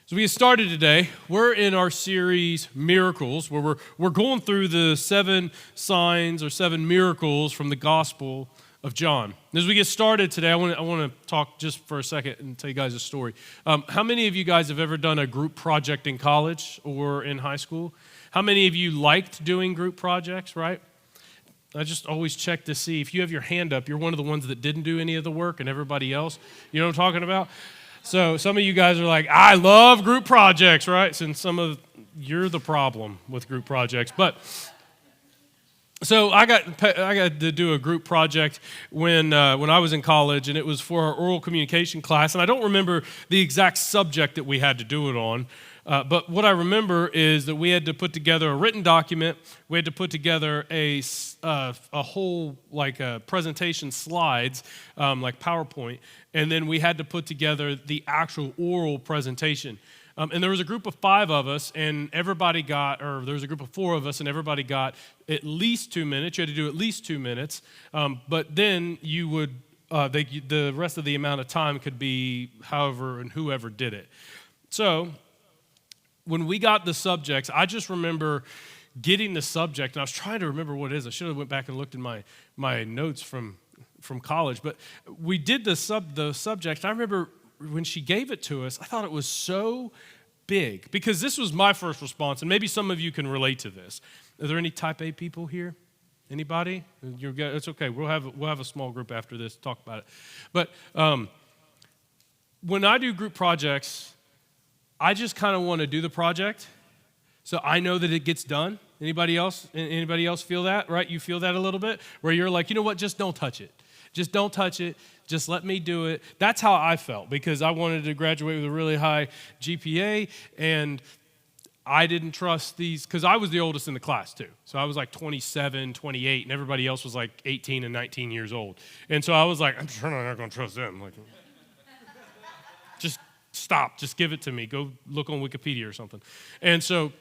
So we get started today. We're in our series Miracles, where we're going through the 7 signs or 7 miracles from the Gospel of John. And as we get started today, I want to talk just for a second and tell you guys a story. How many of you guys have ever done a group project in college or in high school? How many of you liked doing group projects, right? I just always check to see if you have your hand up, you're one of the ones that didn't do any of the work and everybody else. You know what I'm talking about? So some of you guys are like, I love group projects, right? Since you're the problem with group projects. But so I got to do a group project when I was in college, and it was for our oral communication class. And I don't remember the exact subject that we had to do it on. But what I remember is that we had to put together a written document. We had to put together a whole presentation slides, like PowerPoint, and then we had to put together the actual oral presentation. And there was a group of 5 of us, and there was a group of 4 of us, and everybody got at least 2 minutes. You had to do at least 2 minutes, but then you would the rest of the amount of time could be however and whoever did it. So when we got the subjects, I just remember getting the subject, and I was trying to remember what it is. I should have went back and looked in my notes from college, but we did the subject. I remember when she gave it to us, I thought it was so big, because this was my first response, and maybe some of you can relate to this. Are there any type A people here? Anybody? It's okay. We'll have a small group after this to talk about it. But when I do group projects, I just kind of want to do the project so I know that it gets done. Anybody else feel that, right? You feel that a little bit? Where you're like, you know what, just don't touch it. Just don't touch it. Just let me do it. That's how I felt, because I wanted to graduate with a really high GPA, and I didn't trust these, because I was the oldest in the class too. So I was like 27, 28, and everybody else was like 18 and 19 years old. And so I was like, I'm sure I'm not going to trust them. Like, just stop. Just give it to me. Go look on Wikipedia or something. And so,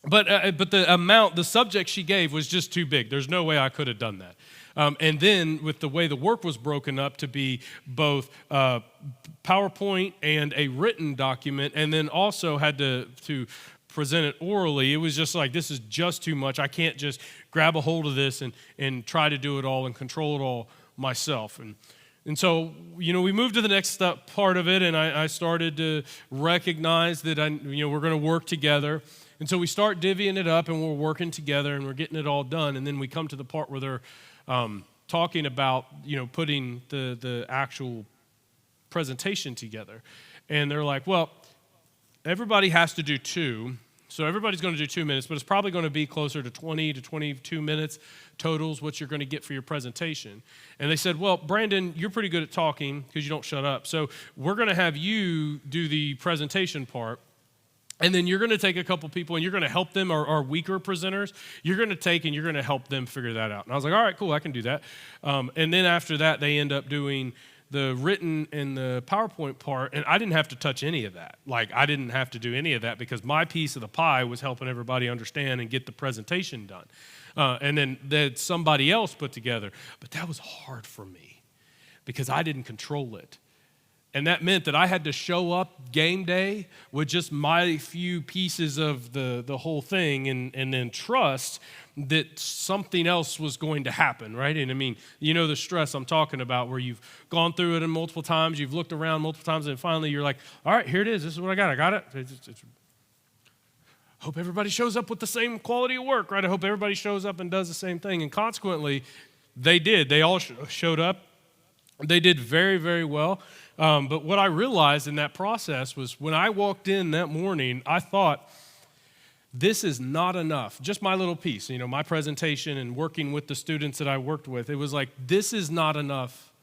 but the subject she gave was just too big. There's no way I could have done that. And then with the way the work was broken up to be both PowerPoint and a written document, and then also had to present it orally, it was just like, this is just too much. I can't just grab a hold of this and try to do it all and control it all myself. And so, we moved to the next part of it, and I started to recognize that we're going to work together. And so we start divvying it up, and we're working together, and we're getting it all done. And then we come to the part where they're talking about, putting the actual presentation together. And they're like, well, everybody has to do 2. So everybody's going to do 2 minutes, but it's probably going to be closer to 20 to 22 minutes totals, what you're going to get for your presentation. And they said, well, Brandon, you're pretty good at talking because you don't shut up. So we're going to have you do the presentation part. And then you're going to take a couple people and you're going to help them, our weaker presenters. You're going to take and you're going to help them figure that out. And I was like, all right, cool, I can do that. And then after that, they end up doing the written and the PowerPoint part, and I didn't have to touch any of that. Like, I didn't have to do any of that because my piece of the pie was helping everybody understand and get the presentation done. And then that somebody else put together. But that was hard for me because I didn't control it. And that meant that I had to show up game day with just my few pieces of the whole thing and then trust that something else was going to happen, right? And I mean, the stress I'm talking about where you've gone through it multiple times, you've looked around multiple times, and finally you're like, all right, here it is. This is what I got. I got it. Hope everybody shows up with the same quality of work, right? I hope everybody shows up and does the same thing. And consequently, they did. They all showed up. They did very, very well. But what I realized in that process was when I walked in that morning, I thought, this is not enough. Just my little piece, my presentation and working with the students that I worked with, it was like, this is not enough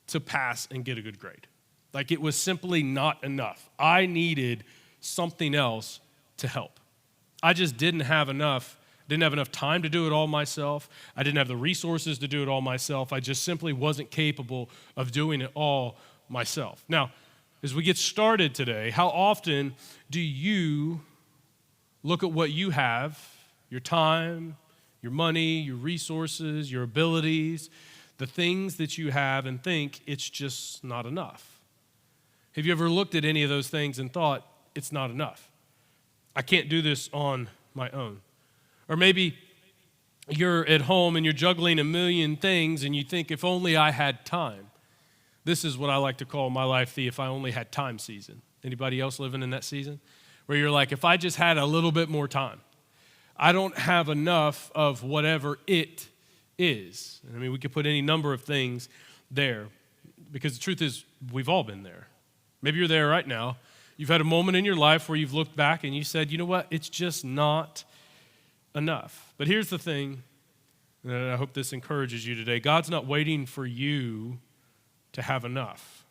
to pass and get a good grade. Like, it was simply not enough. I needed something else to help. I just didn't have enough time to do it all myself. I didn't have the resources to do it all myself. I just simply wasn't capable of doing it all myself. Now, as we get started today, how often do you look at what you have, your time, your money, your resources, your abilities, the things that you have, and think it's just not enough? Have you ever looked at any of those things and thought, it's not enough. I can't do this on my own. Or maybe you're at home and you're juggling a million things and you think, if only I had time. This is what I like to call my life the if I only had time season. Anybody else living in that season? Where you're like, if I just had a little bit more time. I don't have enough of whatever it is. I mean, we could put any number of things there because the truth is we've all been there. Maybe you're there right now. You've had a moment in your life where you've looked back and you said, you know what, it's just not enough. But here's the thing, and I hope this encourages you today. God's not waiting for you to have enough.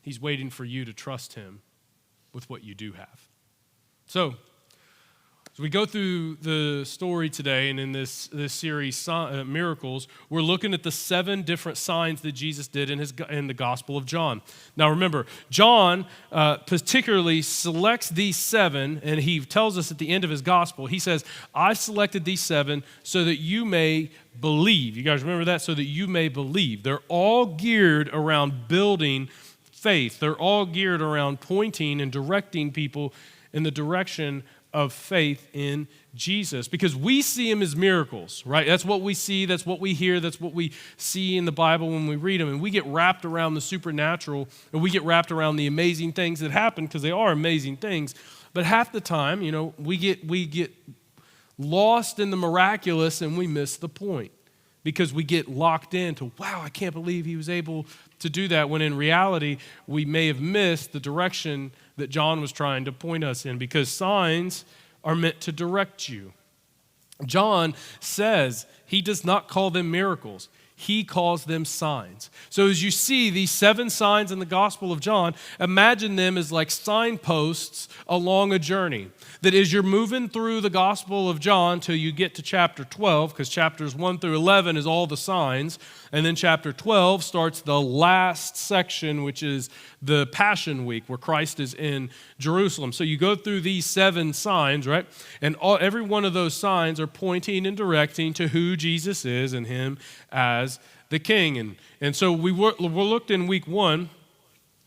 He's waiting for you to trust him with what you do have. So, as we go through the story today and in this series, Miracles, we're looking at the 7 different signs that Jesus did in the Gospel of John. Now remember, John particularly selects these 7, and he tells us at the end of his Gospel, he says, I selected these 7 so that you may believe. You guys remember that? So that you may believe. They're all geared around building faith. They're all geared around pointing and directing people in the direction of faith in Jesus, because we see him as miracles, right? That's what we see, that's what we hear, that's what we see in the Bible when we read them, and we get wrapped around the supernatural, and we get wrapped around the amazing things that happen, because they are amazing things, but half the time, we get lost in the miraculous and we miss the point, because we get locked into, wow, I can't believe he was able to do that, when in reality, we may have missed the direction that John was trying to point us in, because signs are meant to direct you. John says he does not call them miracles. He calls them signs. So as you see these 7 signs in the Gospel of John, imagine them as like signposts along a journey. That as you're moving through the Gospel of John till you get to chapter 12, because chapters 1 through 11 is all the signs, and then chapter 12 starts the last section, which is the Passion Week, where Christ is in Jerusalem. So you go through these 7 signs, right? And every one of those signs are pointing and directing to who Jesus is and him as the king. And so we looked in week 1,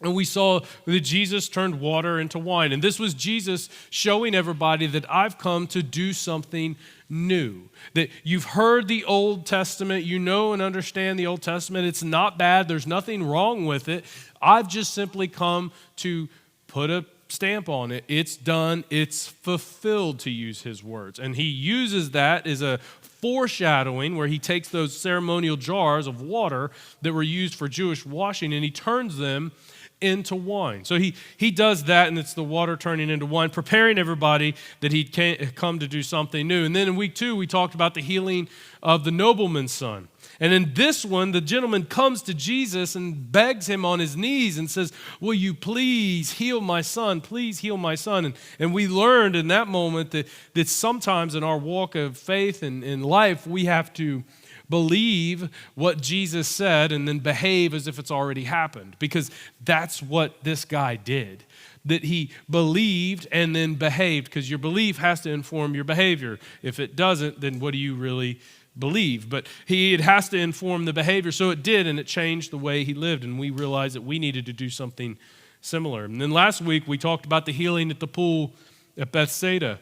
and we saw that Jesus turned water into wine. And this was Jesus showing everybody that I've come to do something new. That you've heard the Old Testament, you know and understand the Old Testament. It's not bad. There's nothing wrong with it. I've just simply come to put a stamp on it. It's done. It's fulfilled, to use his words. And he uses that as a foreshadowing, where he takes those ceremonial jars of water that were used for Jewish washing and he turns them into wine. So he does that, and it's the water turning into wine, preparing everybody that he'd come to do something new. And then in week 2, we talked about the healing of the nobleman's son. And in this one, the gentleman comes to Jesus and begs him on his knees and says, will you please heal my son? Please heal my son. And we learned in that moment that sometimes in our walk of faith and in life, we have to believe what Jesus said and then behave as if it's already happened, because that's what this guy did. That he believed and then behaved, because your belief has to inform your behavior. If it doesn't, then what do you really believe? But it has to inform the behavior. So it did, and it changed the way he lived, and we realized that we needed to do something similar. And then last week we talked about the healing at the pool at Bethsaida.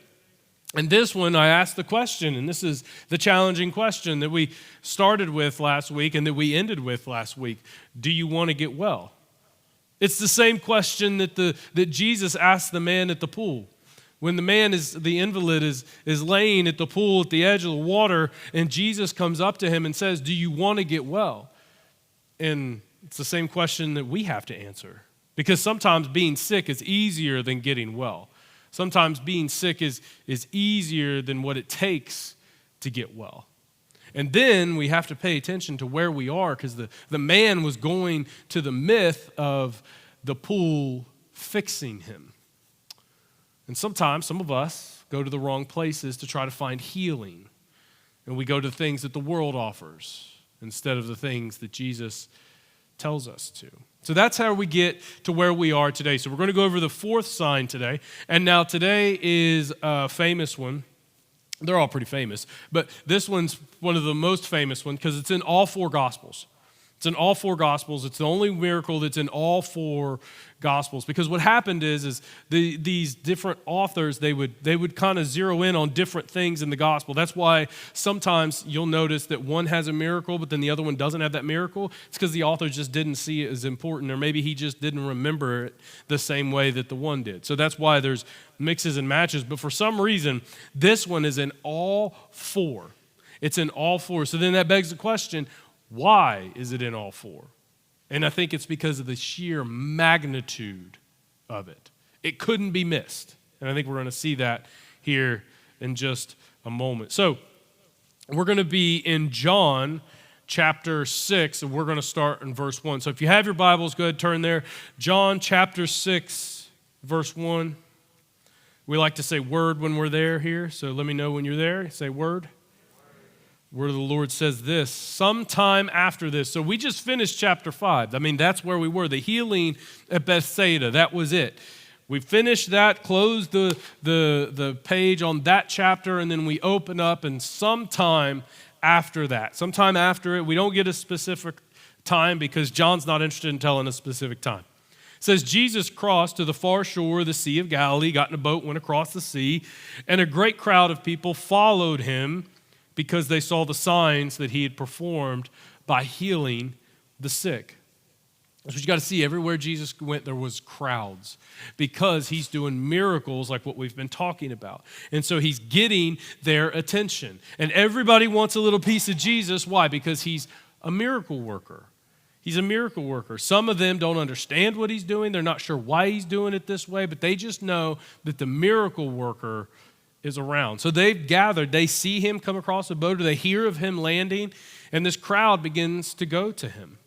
And this one, I asked the question, and this is the challenging question that we started with last week and that we ended with last week. Do you want to get well? It's the same question that Jesus asked the man at the pool. When the invalid is laying at the pool at the edge of the water, and Jesus comes up to him and says, do you want to get well? And it's the same question that we have to answer, because sometimes being sick is easier than getting well. Sometimes being sick is easier than what it takes to get well. And then we have to pay attention to where we are, because the man was going to the myth of the pool fixing him. And sometimes some of us go to the wrong places to try to find healing. And we go to things that the world offers instead of the things that Jesus tells us to. So that's how we get to where we are today. So we're going to go over the 4th sign today. And now today is a famous one. They're all pretty famous, but this one's one of the most famous ones because it's in all 4 Gospels. It's in all four Gospels. It's the only miracle that's in all four Gospels. Because what happened is these different authors, they would kind of zero in on different things in the Gospel. That's why sometimes you'll notice that one has a miracle, but then the other one doesn't have that miracle. It's because the author just didn't see it as important, or maybe he just didn't remember it the same way that the one did. So that's why there's mixes and matches. But for some reason, this one is in all four. It's in all four. So then that begs the question, why is it in all four? And I think it's because of the sheer magnitude of it. It couldn't be missed. And I think we're going to see that here in just a moment. So we're going to be in John chapter 6, and we're going to start in verse 1. So if you have your Bibles, go ahead and turn there. John chapter 6, verse 1. We like to say word when we're there here, so let me know when you're there. Say word. Word of the Lord says this, sometime after this. So we just finished chapter 5. I mean, that's where we were. The healing at Bethsaida, that was it. We finished that, closed the page on that chapter, and then we open up, and sometime after it, we don't get a specific time because John's not interested in telling a specific time. It says, Jesus crossed to the far shore of the Sea of Galilee, got in a boat, went across the sea, and a great crowd of people followed him because they saw the signs that he had performed by healing the sick. That's what you got to see. Everywhere Jesus went, there was crowds because he's doing miracles like what we've been talking about. And so he's getting their attention. And everybody wants a little piece of Jesus. Why? Because he's a miracle worker. He's a miracle worker. Some of them don't understand what he's doing. They're not sure why he's doing it this way, but they just know that the miracle worker is around. So they've gathered, they see him come across the boat, or they hear of him landing, and this crowd begins to go to him.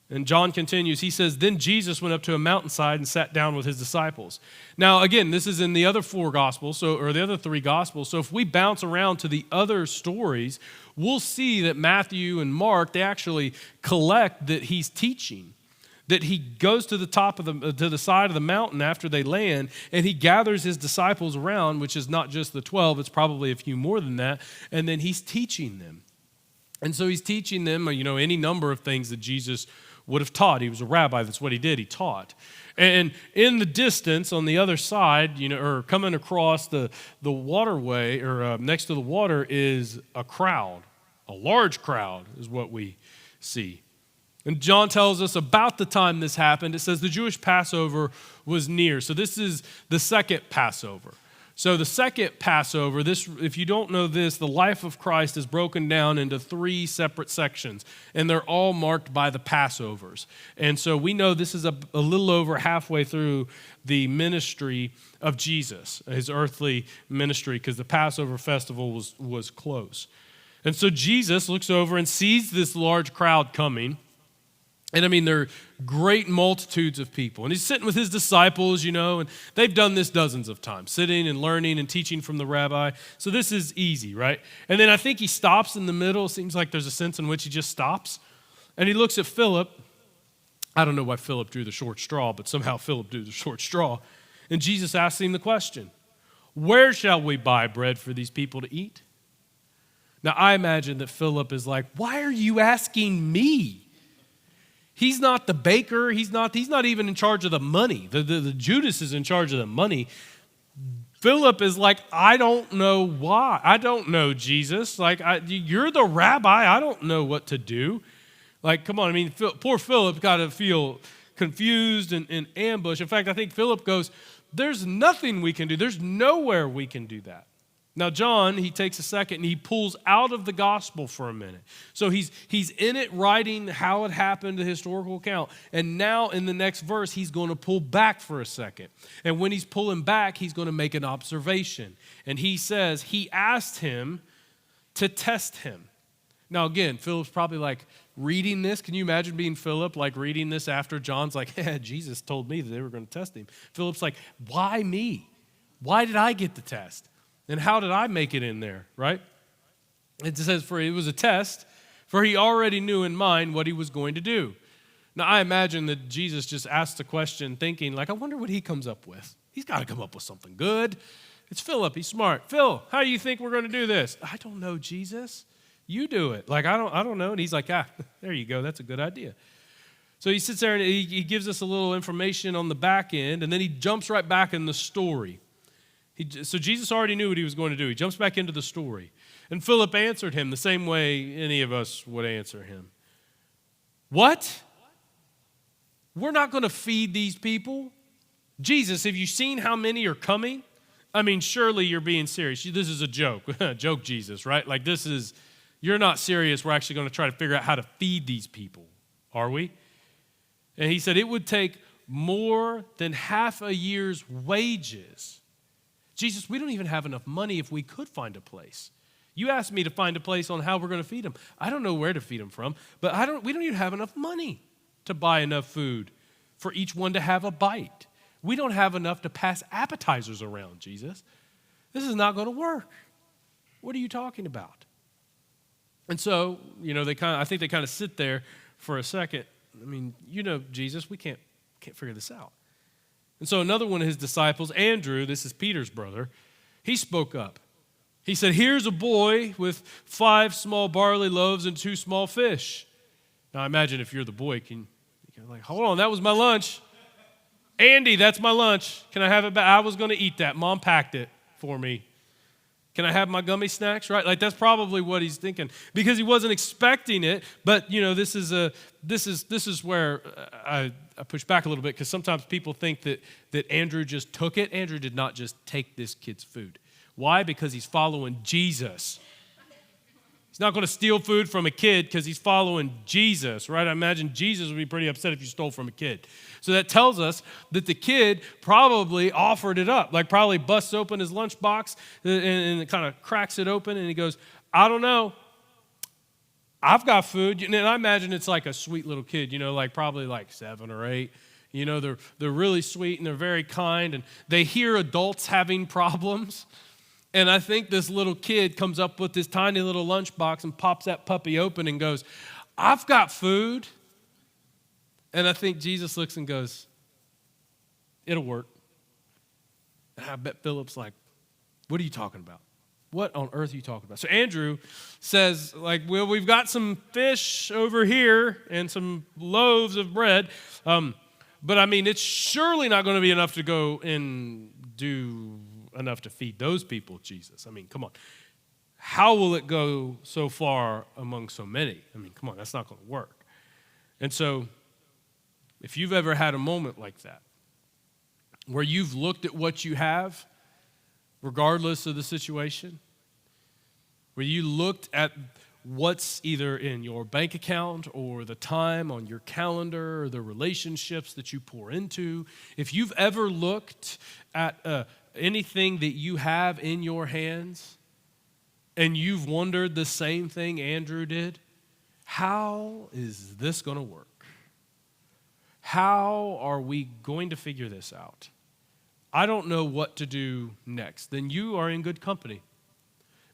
And John continues, he says, then Jesus went up to a mountainside and sat down with his disciples. Now, again, this is in the other four Gospels, or the other three Gospels, so if we bounce around to the other stories, we'll see that Matthew and Mark, they actually collect that he's teaching. That he goes to the top of to the side of the mountain after they land, and he gathers his disciples around, which is not just the 12, it's probably a few more than that, and then he's teaching them. And so he's teaching them, any number of things that Jesus would have taught. He was a rabbi, that's what he did, he taught. And in the distance, on the other side, or coming across the waterway, or next to the water, is a crowd. A large crowd is what we see. And John tells us about the time this happened. It says the Jewish Passover was near. So this is the second Passover. So the second Passover, if you don't know this, the life of Christ is broken down into three separate sections, and they're all marked by the Passovers. And so we know this is a little over halfway through the ministry of Jesus, his earthly ministry, because the Passover festival was close. And so Jesus looks over and sees this large crowd coming. And there are great multitudes of people. And he's sitting with his disciples, and they've done this dozens of times, sitting and learning and teaching from the rabbi. So this is easy, right? And then I think he stops in the middle. It seems like there's a sense in which he just stops. And he looks at Philip. I don't know why Philip drew the short straw, but somehow Philip drew the short straw. And Jesus asks him the question, where shall we buy bread for these people to eat? Now, I imagine that Philip is like, why are you asking me? He's not the baker. He's not even in charge of the money. The Judas is in charge of the money. Philip is like, I don't know why. I don't know, Jesus. You're the rabbi. I don't know what to do. Come on. Poor Philip got to feel confused and ambushed. In fact, I think Philip goes, there's nothing we can do. There's nowhere we can do that. Now, John, he takes a second and he pulls out of the gospel for a minute. So he's in it writing how it happened, the historical account. And now in the next verse, he's going to pull back for a second. And when he's pulling back, he's going to make an observation. And he says he asked him to test him. Now, again, Philip's probably reading this. Can you imagine being Philip, reading this after John's Jesus told me that they were going to test him. Philip's like, why me? Why did I get the test? And how did I make it in there, right? It says, for it was a test, for he already knew in mind what he was going to do. Now, I imagine that Jesus just asked the question thinking, I wonder what he comes up with. He's got to come up with something good. It's Philip. He's smart. Phil, how do you think we're going to do this? I don't know, Jesus. You do it. Like, I don't know. And he's like, there you go. That's a good idea. So he sits there and he gives us a little information on the back end, and then he jumps right back in the story. So Jesus already knew what he was going to do. He jumps back into the story. And Philip answered him the same way any of us would answer him. What? We're not going to feed these people? Jesus, have you seen how many are coming? I mean, surely you're being serious. This is a joke. Joke, Jesus, right? Like you're not serious. We're actually going to try to figure out how to feed these people, are we? And he said it would take more than half a year's wages. Jesus, we don't even have enough money if we could find a place. You asked me to find a place on how we're going to feed them. I don't know where to feed them from, but we don't even have enough money to buy enough food for each one to have a bite. We don't have enough to pass appetizers around, Jesus. This is not going to work. What are you talking about? And so, I think they kind of sit there for a second. I mean, Jesus, we can't figure this out. And so another one of his disciples, Andrew, this is Peter's brother, he spoke up. He said, here's a boy with 5 small barley loaves and 2 small fish. Now, imagine if you're the boy, you're like, hold on, that was my lunch. Andy, that's my lunch. Can I have it back? I was going to eat that. Mom packed it for me. Can I have my gummy snacks, right? Like that's probably what he's thinking because he wasn't expecting it. But this is where I push back a little bit because sometimes people think that Andrew just took it. Andrew did not just take this kid's food. Why? Because he's following Jesus. He's not going to steal food from a kid because he's following Jesus, right? I imagine Jesus would be pretty upset if you stole from a kid. So that tells us that the kid probably offered it up, like probably busts open his lunchbox and kind of cracks it open and he goes, I don't know. I've got food. And I imagine it's like a sweet little kid, like probably like 7 or 8. They're really sweet and they're very kind and they hear adults having problems. And I think this little kid comes up with this tiny little lunchbox and pops that puppy open and goes, I've got food. And I think Jesus looks and goes, it'll work. And I bet Philip's like, what are you talking about? What on earth are you talking about? So Andrew says, well, we've got some fish over here and some loaves of bread. But I mean, it's surely not going to be enough to go and do enough to feed those people, Jesus. I mean, come on. How will it go so far among so many? I mean, come on, that's not going to work. And so if you've ever had a moment like that, where you've looked at what you have, regardless of the situation, where you looked at what's either in your bank account or the time on your calendar or the relationships that you pour into, if you've ever looked at anything that you have in your hands and you've wondered the same thing Andrew did, how is this going to work? How are we going to figure this out? I don't know what to do next. Then you are in good company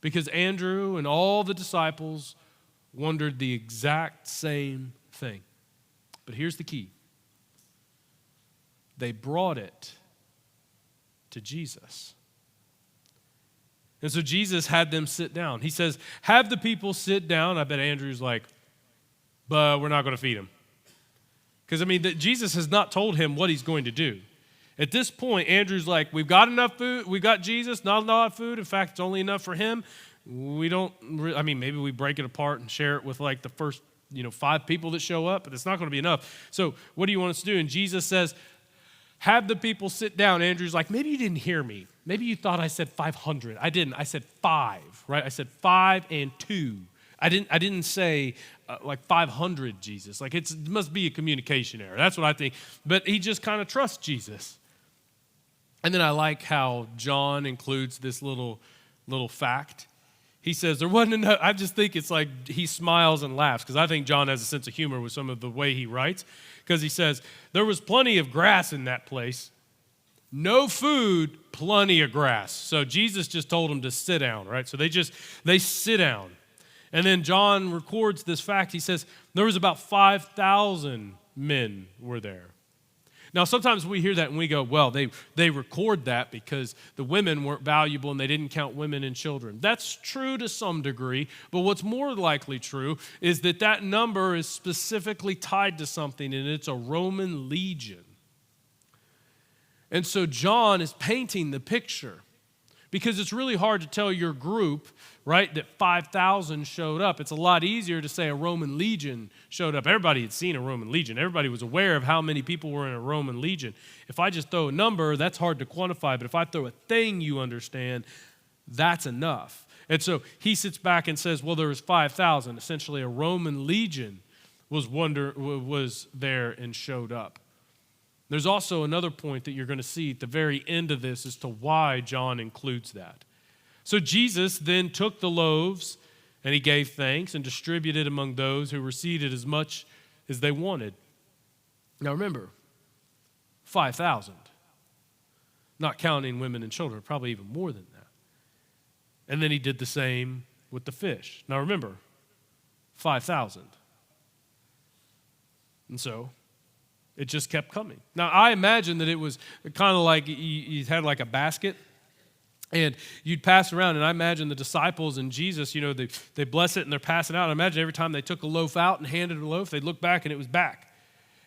because Andrew and all the disciples wondered the exact same thing. But here's the key. They brought it to Jesus. And so Jesus had them sit down. He says, have the people sit down. I bet Andrew's like, but we're not going to feed them. Because, Jesus has not told him what he's going to do. At this point, Andrew's like, we've got enough food. We've got Jesus, not a lot of food. In fact, it's only enough for him. Maybe we break it apart and share it with like the first, 5 people that show up, but it's not going to be enough. So what do you want us to do? And Jesus says, have the people sit down. Andrew's like, maybe you didn't hear me. Maybe you thought I said 500. I didn't. I said 5, right? I said 5 and 2. I didn't say like 500, Jesus. Like it must be a communication error. That's what I think. But he just kind of trusts Jesus. And then I like how John includes this little fact. He says there wasn't enough. I just think it's like he smiles and laughs because I think John has a sense of humor with some of the way he writes. Because he says there was plenty of grass in that place. No food, plenty of grass. So Jesus just told them to sit down, right? So they sit down. And then John records this fact. He says there was about 5,000 men were there. Now, sometimes we hear that and we go, well, they record that because the women weren't valuable and they didn't count women and children. That's true to some degree, but what's more likely true is that that number is specifically tied to something, and it's a Roman legion. And so John is painting the picture because it's really hard to tell your group, right, that 5,000 showed up. It's a lot easier to say a Roman legion showed up. Everybody had seen a Roman legion. Everybody was aware of how many people were in a Roman legion. If I just throw a number, that's hard to quantify. But if I throw a thing you understand, that's enough. And so he sits back and says, well, there was 5,000. Essentially, a Roman legion was there and showed up. There's also another point that you're going to see at the very end of this as to why John includes that. So Jesus then took the loaves and he gave thanks and distributed among those who received it as much as they wanted. Now remember, 5,000, not counting women and children, probably even more than that. And then he did the same with the fish. Now remember, 5,000. And so it just kept coming. Now, I imagine that it was kind of like you had like a basket, and you'd pass around, and I imagine the disciples and Jesus, they bless it and they're passing out. I imagine every time they took a loaf out and handed a loaf, they'd look back and it was back.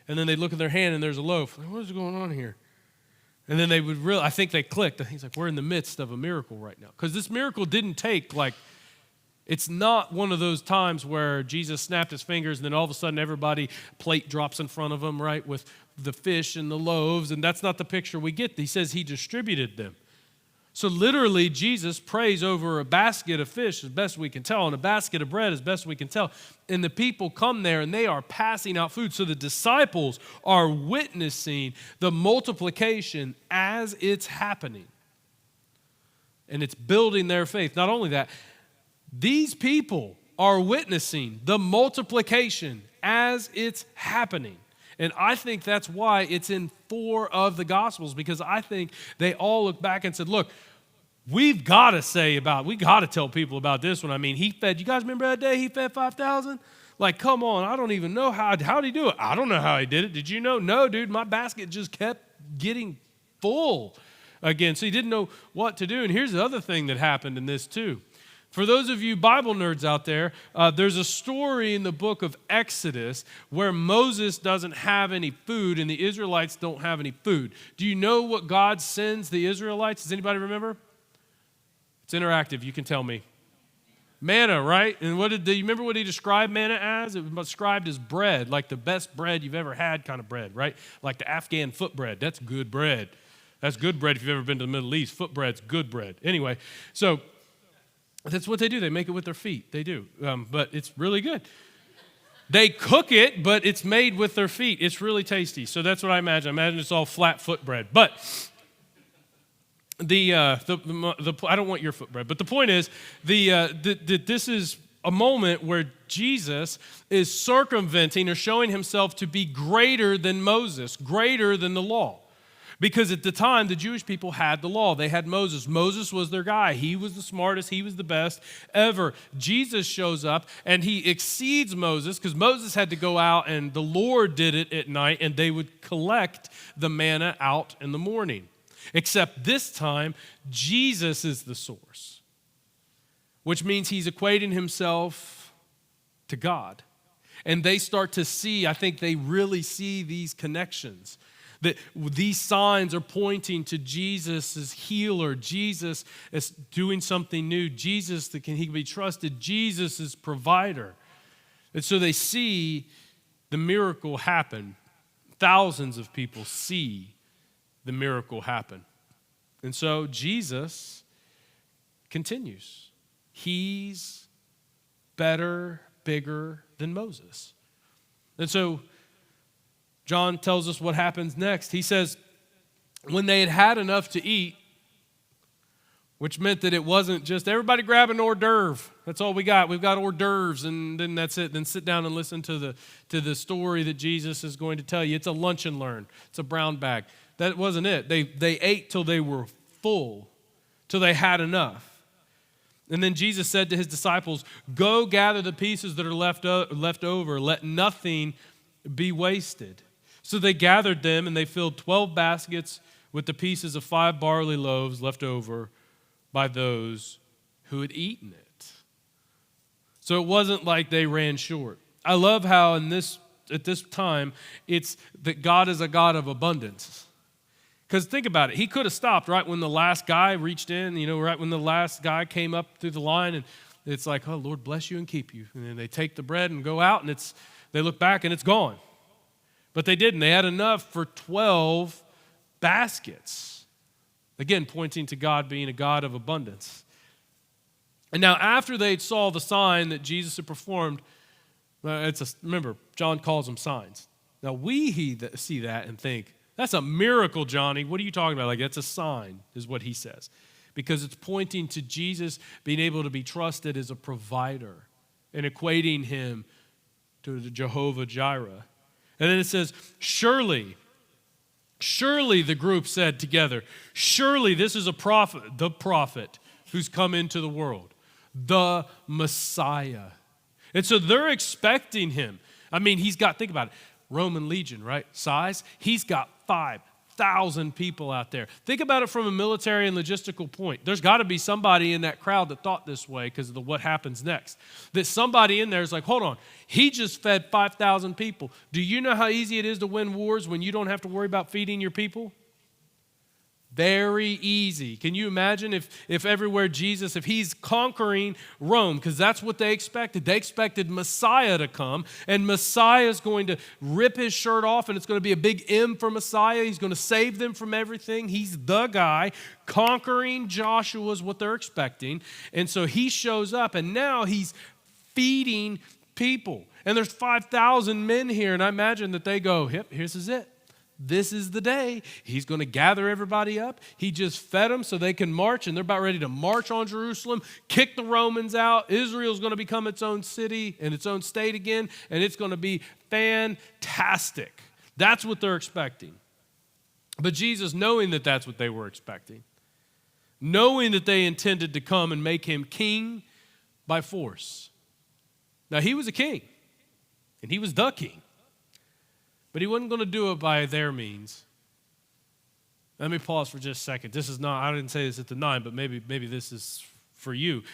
And then they'd look at their hand and there's a loaf. Like, what is going on here? And then they would I think they clicked. I think it's like, we're in the midst of a miracle right now. Because this miracle didn't take it's not one of those times where Jesus snapped his fingers and then all of a sudden plate drops in front of them, right, with the fish and the loaves, and that's not the picture we get. He says he distributed them. So literally, Jesus prays over a basket of fish as best we can tell and a basket of bread as best we can tell, and the people come there and they are passing out food. So the disciples are witnessing the multiplication as it's happening, and it's building their faith. Not only that, these people are witnessing the multiplication as it's happening. And I think that's why it's in 4 of the Gospels, because I think they all look back and said, look, we got to tell people about this one. I mean, you guys remember that day he fed 5,000? Like, come on, I don't even know how'd he do it? I don't know how he did it. Did you know? No, dude, my basket just kept getting full again. So he didn't know what to do. And here's the other thing that happened in this too. For those of you Bible nerds out there, there's a story in the book of Exodus where Moses doesn't have any food and the Israelites don't have any food. Do you know what God sends the Israelites? Does anybody remember? It's interactive. You can tell me. Manna, right? And do you remember what he described manna as? It was described as bread, like the best bread you've ever had kind of bread, right? Like the Afghan foot bread. That's good bread. That's good bread if you've ever been to the Middle East. Foot bread's good bread. Anyway, so that's what they do. They make it with their feet. They do. But it's really good. They cook it, but it's made with their feet. It's really tasty. So that's what I imagine. I imagine it's all flat foot bread. But I don't want your foot bread. But the point is, this is a moment where Jesus is circumventing or showing himself to be greater than Moses, greater than the law. Because at the time, the Jewish people had the law. They had Moses. Moses was their guy. He was the smartest. He was the best ever. Jesus shows up, and he exceeds Moses because Moses had to go out, and the Lord did it at night, and they would collect the manna out in the morning. Except this time, Jesus is the source, which means he's equating himself to God. And they start to see, I think they really see these connections. That these signs are pointing to Jesus as healer, Jesus as doing something new, Jesus that he can be trusted, Jesus as provider. And so they see the miracle happen. Thousands of people see the miracle happen. And so Jesus continues. He's better, bigger than Moses. And so John tells us what happens next. He says, when they had enough to eat, which meant that it wasn't just everybody grab an hors d'oeuvre. That's all we got. We've got hors d'oeuvres, and then that's it. Then sit down and listen to the story that Jesus is going to tell you. It's a lunch and learn. It's a brown bag. That wasn't it. They ate till they were full, till they had enough. And then Jesus said to his disciples, go gather the pieces that are left over. Let nothing be wasted. So they gathered them, and they filled 12 baskets with the pieces of 5 barley loaves left over by those who had eaten it. So it wasn't like they ran short. I love how at this time, it's that God is a God of abundance. Because think about it. He could have stopped right when the last guy reached in, right when the last guy came up through the line, and it's like, oh, Lord bless you and keep you. And then they take the bread and go out, and they look back, and it's gone. But they didn't. They had enough for 12 baskets. Again, pointing to God being a God of abundance. And now after they saw the sign that Jesus had performed, remember, John calls them signs. Now we see that and think, that's a miracle, Johnny. What are you talking about? Like, that's a sign, is what he says. Because it's pointing to Jesus being able to be trusted as a provider and equating him to the Jehovah Jireh. And then it says, surely, the group said together, surely this is a prophet, the prophet who's come into the world, the Messiah. And so they're expecting him. I mean, think about it, Roman legion, right? Size. He's got 5,000 people out there. Think about it from a military and logistical point. There's got to be somebody in that crowd that thought this way because of what happens next. That somebody in there is like, hold on, he just fed 5,000 people. Do you know how easy it is to win wars when you don't have to worry about feeding your people? Very easy. Can you imagine if everywhere Jesus, if he's conquering Rome, because that's what they expected. They expected Messiah to come, and Messiah is going to rip his shirt off, and it's going to be a big M for Messiah. He's going to save them from everything. He's the guy. Conquering Joshua is what they're expecting. And so he shows up, and now he's feeding people. And there's 5,000 men here, and I imagine that they go, yep, this is it. This is the day. He's going to gather everybody up. He just fed them so they can march, and they're about ready to march on Jerusalem, kick the Romans out. Israel's going to become its own city and its own state again, and it's going to be fantastic. That's what they're expecting. But Jesus, knowing that that's what they were expecting, knowing that they intended to come and make him king by force. Now, he was a king, and he was the king. But he wasn't going to do it by their means. Let me pause for just a second. This is not, I didn't say this at the 9, but maybe this is for you.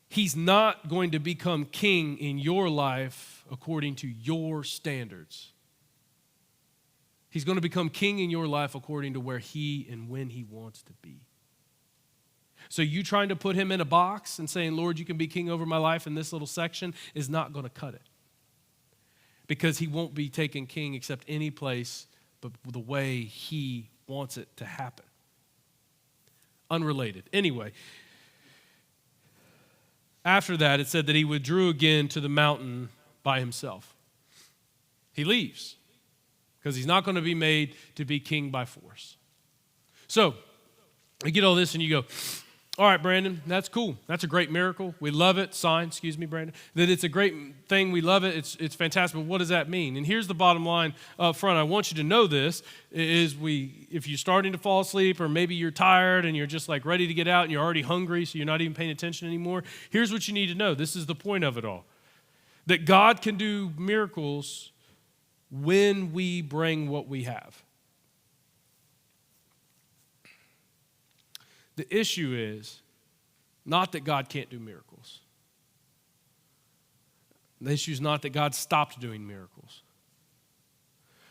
He's not going to become king in your life according to your standards. He's going to become king in your life according to where he and when he wants to be. So you trying to put him in a box and saying, Lord, you can be king over my life in this little section is not going to cut it. Because he won't be taken king except any place but the way he wants it to happen. Unrelated. Anyway, after that, it said that he withdrew again to the mountain by himself. He leaves because he's not going to be made to be king by force. So, you get all this and you go, all right, Brandon, that's cool. That's a great miracle. We love it. Brandon. That it's a great thing. We love it. It's fantastic. But what does that mean? And here's the bottom line up front. I want you to know this, if you're starting to fall asleep or maybe you're tired and you're just like ready to get out and you're already hungry so you're not even paying attention anymore, here's what you need to know. This is the point of it all. That God can do miracles when we bring what we have. The issue is not that God can't do miracles. The issue is not that God stopped doing miracles.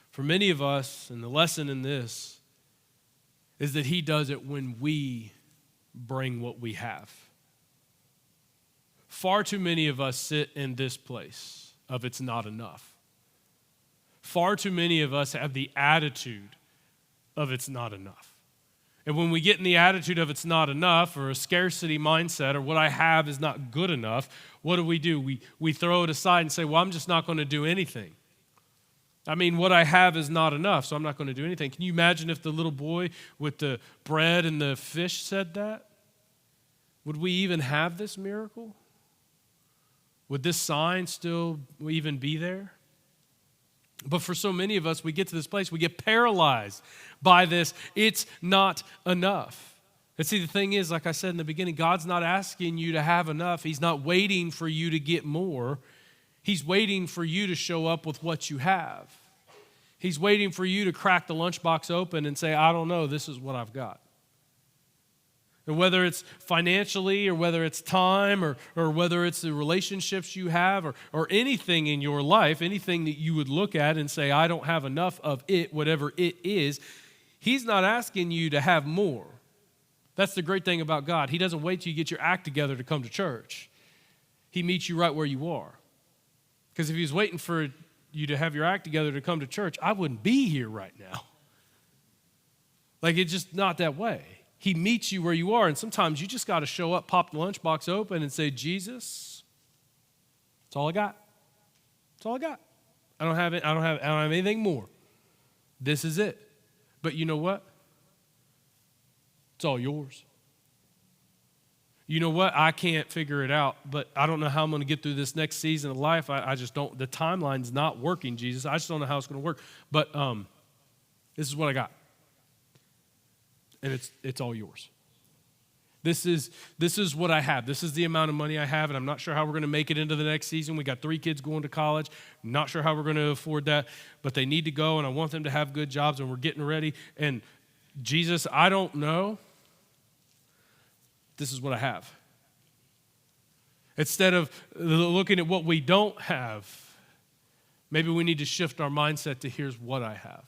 For many of us, and the lesson in this is that he does it when we bring what we have. Far too many of us sit in this place of it's not enough. Far too many of us have the attitude of it's not enough. And when we get in the attitude of it's not enough or a scarcity mindset or what I have is not good enough, what do? We throw it aside and say, well, I'm just not going to do anything. I mean, what I have is not enough, so I'm not going to do anything. Can you imagine if the little boy with the bread and the fish said that? Would we even have this miracle? Would this sign still even be there? But for so many of us, we get to this place, we get paralyzed by this. It's not enough. And see, the thing is, like I said in the beginning, God's not asking you to have enough. He's not waiting for you to get more. He's waiting for you to show up with what you have. He's waiting for you to crack the lunchbox open and say, I don't know, this is what I've got. And whether it's financially or whether it's time or whether it's the relationships you have or anything in your life, anything that you would look at and say, I don't have enough of it, whatever it is, he's not asking you to have more. That's the great thing about God. He doesn't wait till you get your act together to come to church. He meets you right where you are. Because if he was waiting for you to have your act together to come to church, I wouldn't be here right now. Like, it's just not that way. He meets you where you are, and sometimes you just got to show up, pop the lunchbox open, and say, Jesus, that's all I got. That's all I got. I don't have anything more. This is it. But you know what? It's all yours. You know what? I can't figure it out, but I don't know how I'm going to get through this next season of life. I just don't. The timeline's not working, Jesus. I just don't know how it's going to work. But this is what I got. And it's all yours. This is what I have. This is the amount of money I have, and I'm not sure how we're going to make it into the next season. We got 3 kids going to college. I'm not sure how we're going to afford that, but they need to go, and I want them to have good jobs, and we're getting ready. And Jesus, I don't know. This is what I have. Instead of looking at what we don't have, maybe we need to shift our mindset to here's what I have.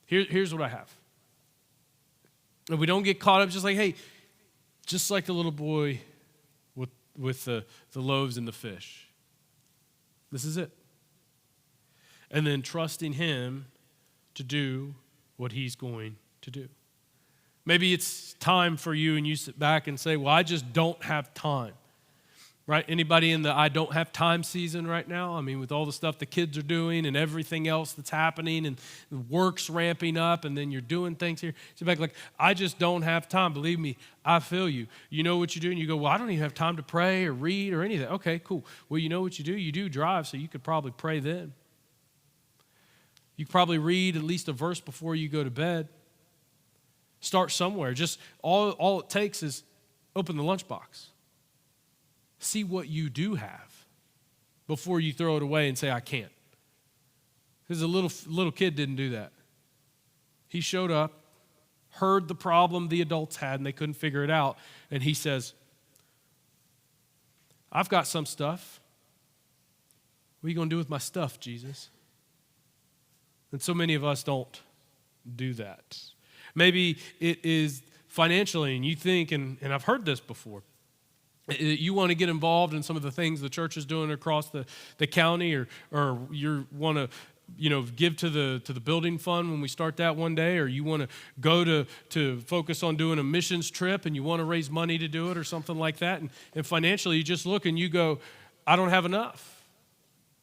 Here's what I have. And we don't get caught up just like, hey, just like the little boy with the loaves and the fish. This is it. And then trusting him to do what he's going to do. Maybe it's time for you and you sit back and say, well, I just don't have time. Right? Anybody in the I don't have time season right now? I mean, with all the stuff the kids are doing and everything else that's happening and the work's ramping up and then you're doing things here. Sit back like, I just don't have time. Believe me, I feel you. You know what you do? And you go, well, I don't even have time to pray or read or anything. Okay, cool. Well, you know what you do? You do drive, so you could probably pray then. You could probably read at least a verse before you go to bed. Start somewhere. Just all it takes is open the lunchbox. See what you do have before you throw it away and say, I can't. Because the little kid didn't do that. He showed up, heard the problem the adults had, and they couldn't figure it out. And he says, I've got some stuff. What are you going to do with my stuff, Jesus? And so many of us don't do that. Maybe it is financially, and you think, and I've heard this before, you want to get involved in some of the things the church is doing across the county, or you want to give to the building fund when we start that one day, or you want to go to focus on doing a missions trip and you want to raise money to do it or something like that. And financially, you just look and you go, I don't have enough.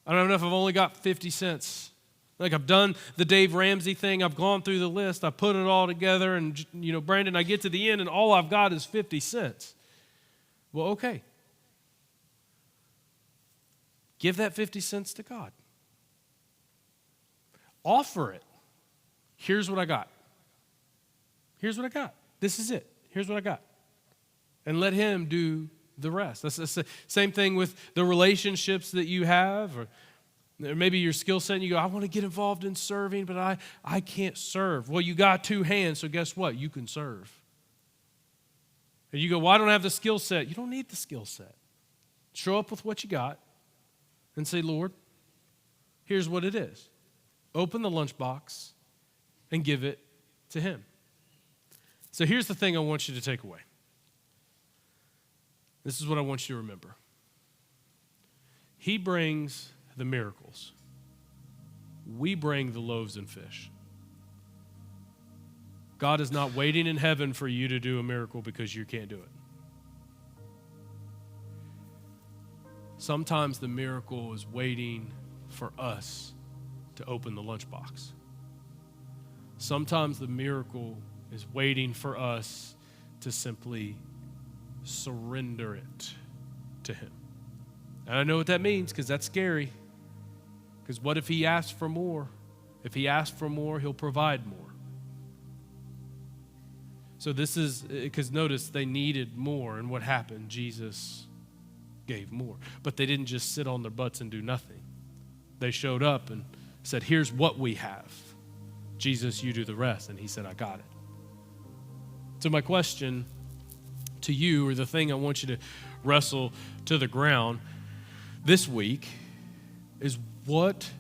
I don't have enough. I've only got 50 cents. Like, I've done the Dave Ramsey thing. I've gone through the list. I put it all together. And, Brandon, I get to the end and all I've got is 50 cents. Well, okay. Give that 50 cents to God. Offer it. Here's what I got. Here's what I got. This is it. Here's what I got. And let him do the rest. That's the same thing with the relationships that you have, or maybe your skill set, and you go, I want to get involved in serving, but I can't serve. Well, you got 2 hands, so guess what? You can serve. And you go, well, I don't have the skill set. You don't need the skill set. Show up with what you got and say, Lord, here's what it is. Open the lunchbox and give it to him. So here's the thing I want you to take away. This is what I want you to remember. He brings the miracles. We bring the loaves and fish. God is not waiting in heaven for you to do a miracle because you can't do it. Sometimes the miracle is waiting for us to open the lunchbox. Sometimes the miracle is waiting for us to simply surrender it to him. And I know what that means, because that's scary. Because what if he asks for more? If he asks for more, he'll provide more. So this is, because notice they needed more, and what happened? Jesus gave more. But they didn't just sit on their butts and do nothing. They showed up, and said, here's what we have. Jesus, you do the rest. And he said, I got it. So my question to you, or the thing I want you to wrestle to the ground this week, is what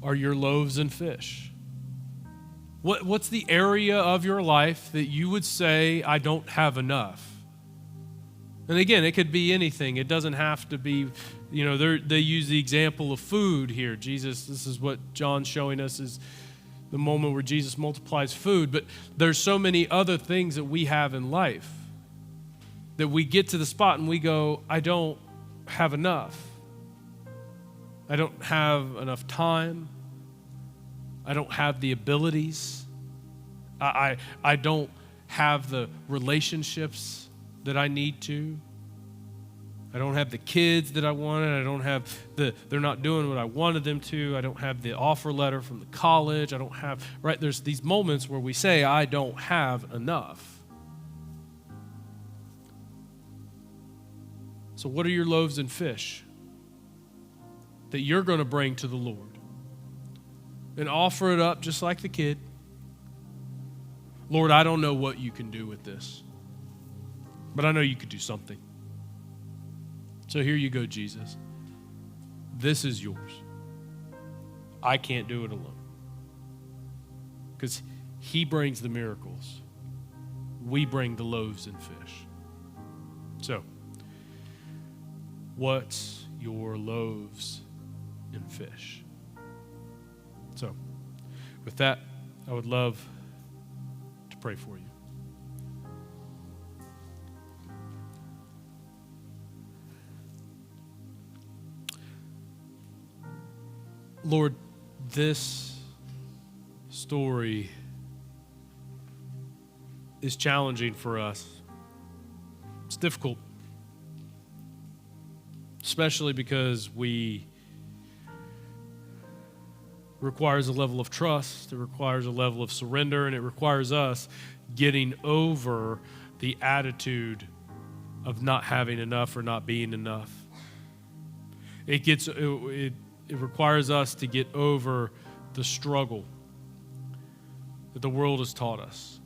are your loaves and fish? What's the area of your life that you would say, I don't have enough? And again, it could be anything. It doesn't have to be, they use the example of food here. Jesus, this is what John's showing us, is the moment where Jesus multiplies food. But there's so many other things that we have in life that we get to the spot and we go, I don't have enough. I don't have enough time. I don't have the abilities. I don't have the relationships that I need to. I don't have the kids that I wanted. I don't have they're not doing what I wanted them to. I don't have the offer letter from the college. I don't have, right? There's these moments where we say, I don't have enough. So what are your loaves and fish that you're going to bring to the Lord? And offer it up just like the kid. Lord, I don't know what you can do with this, but I know you could do something. So here you go, Jesus. This is yours. I can't do it alone. Because he brings the miracles. We bring the loaves and fish. So, what's your loaves and fish? So, with that, I would love to pray for you. Lord, this story is challenging for us. It's difficult, especially because requires a level of trust, it requires a level of surrender, and it requires us getting over the attitude of not having enough or not being enough. It requires us to get over the struggle that the world has taught us.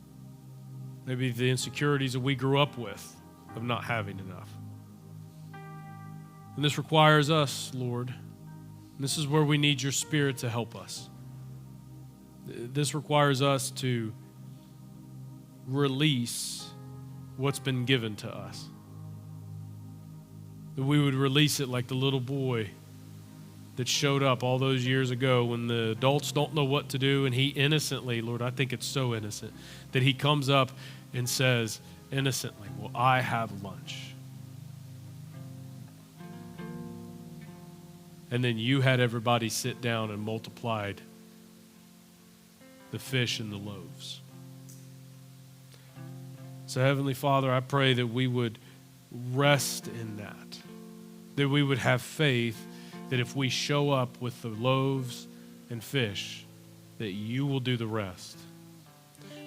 Maybe the insecurities that we grew up with of not having enough. And this requires us, Lord. This is where we need your Spirit to help us. This requires us to release what's been given to us. That we would release it like the little boy that showed up all those years ago when the adults don't know what to do, and he innocently, Lord, I think it's so innocent, that he comes up and says innocently, well, I have lunch. And then you had everybody sit down and multiplied the fish and the loaves. So Heavenly Father, I pray that we would rest in that we would have faith that if we show up with the loaves and fish, that you will do the rest.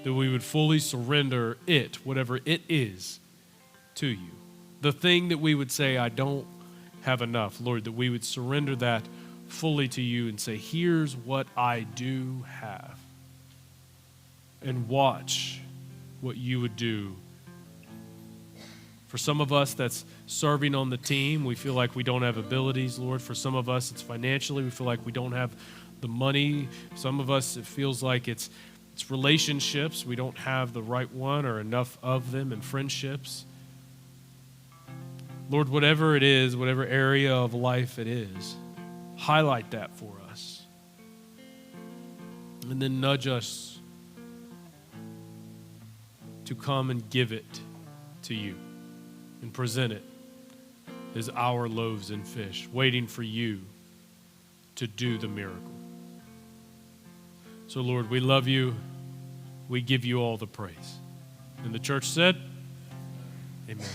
That we would fully surrender it, whatever it is, to you. The thing that we would say, I don't have enough, Lord, that we would surrender that fully to you and say, here's what I do have. And watch what you would do. For some of us, that's serving on the team. We feel like we don't have abilities, Lord. For some of us, it's financially. We feel like we don't have the money. Some of us, it feels like it's relationships. We don't have the right one or enough of them, and friendships. Lord, whatever it is, whatever area of life it is, highlight that for us. And then nudge us to come and give it to you and present it as our loaves and fish, waiting for you to do the miracle. So, Lord, we love you. We give you all the praise. And the church said, amen.